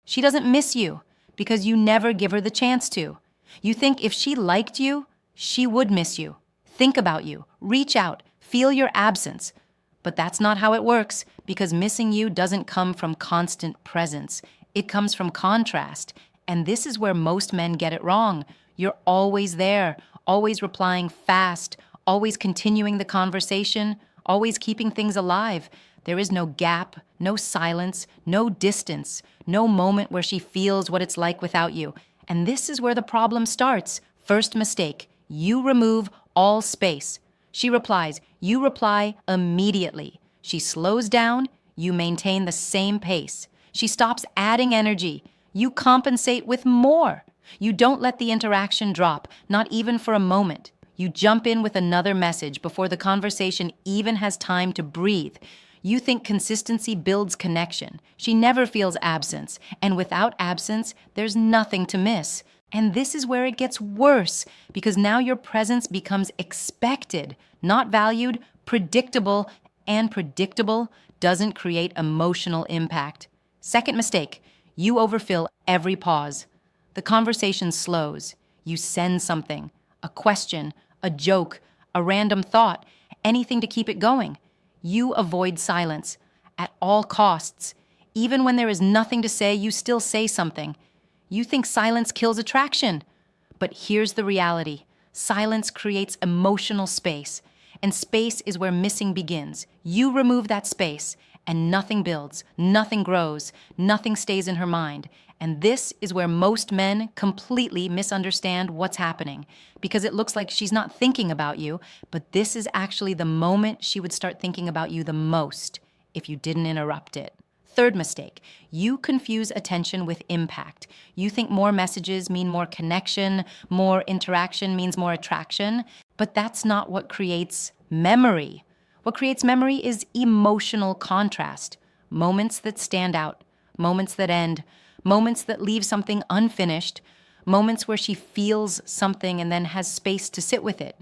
She doesn't miss you because you never give her the chance to. You think if she liked you, she would miss you, think about you, reach out, feel your absence. But that's not how it works, because missing you doesn't come from constant presence. It comes from contrast. And this is where most men get it wrong. You're always there, always replying fast, always continuing the conversation, always keeping things alive. There is no gap, no silence, no distance, no moment where she feels what it's like without you. And this is where the problem starts. First mistake, you remove all space. She replies, you reply immediately. She slows down, you maintain the same pace. She stops adding energy. You compensate with more. You don't let the interaction drop, not even for a moment. You jump in with another message before the conversation even has time to breathe. You think consistency builds connection. She never feels absence, and without absence, there's nothing to miss. And this is where it gets worse, because now your presence becomes expected, not valued, predictable, and predictable doesn't create emotional impact. Second mistake, you overfill every pause. The conversation slows. You send something, a question, a joke, a random thought, anything to keep it going. You avoid silence at all costs. Even when there is nothing to say, you still say something. You think silence kills attraction. But here's the reality. Silence creates emotional space, and space is where missing begins. You remove that space, and nothing builds, nothing grows, nothing stays in her mind. And this is where most men completely misunderstand what's happening, because it looks like she's not thinking about you, but this is actually the moment she would start thinking about you the most if you didn't interrupt it. Third mistake, you confuse attention with impact. You think more messages mean more connection, more interaction means more attraction, but that's not what creates memory. What creates memory is emotional contrast, moments that stand out, moments that end, moments that leave something unfinished, moments where she feels something and then has space to sit with it.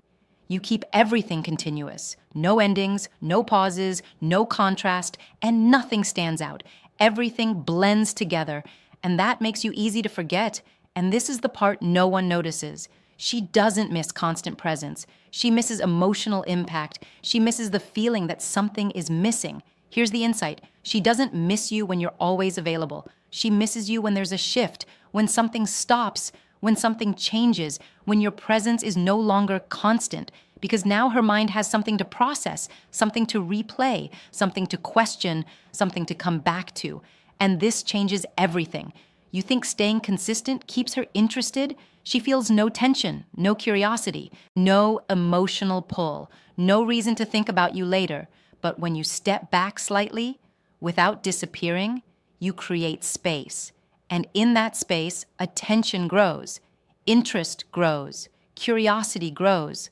You keep everything continuous. No endings, no pauses, no contrast, and nothing stands out. Everything blends together, and that makes you easy to forget. And this is the part no one notices. She doesn't miss constant presence. She misses emotional impact. She misses the feeling that something is missing. Here's the insight. She doesn't miss you when you're always available. She misses you when there's a shift, when something stops, when something changes, when your presence is no longer constant, because now her mind has something to process, something to replay, something to question, something to come back to. And this changes everything. You think staying consistent keeps her interested? She feels no tension, no curiosity, no emotional pull, no reason to think about you later. But when you step back slightly, without disappearing, you create space. And in that space, attention grows, interest grows, curiosity grows.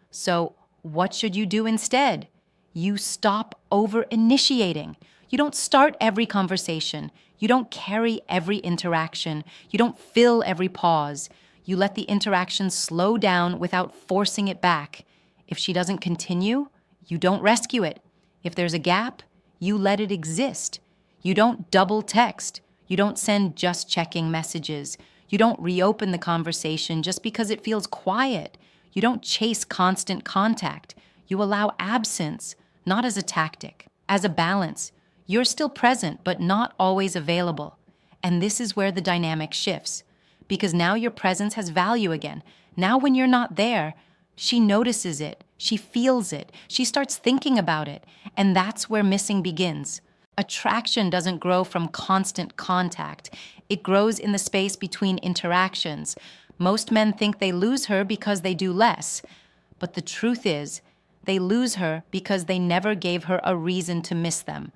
So what should you do instead? You stop over-initiating. You don't start every conversation. You don't carry every interaction. You don't fill every pause. You let the interaction slow down without forcing it back. If she doesn't continue, you don't rescue it. If there's a gap, you let it exist. You don't double text. You don't send just checking messages. You don't reopen the conversation just because it feels quiet. You don't chase constant contact. You allow absence, not as a tactic, as a balance. You're still present, but not always available. And this is where the dynamic shifts, because now your presence has value again. Now when you're not there, she notices it, she feels it, she starts thinking about it, and that's where missing begins. Attraction doesn't grow from constant contact. It grows in the space between interactions. Most men think they lose her because they do less. But the truth is, they lose her because they never gave her a reason to miss them.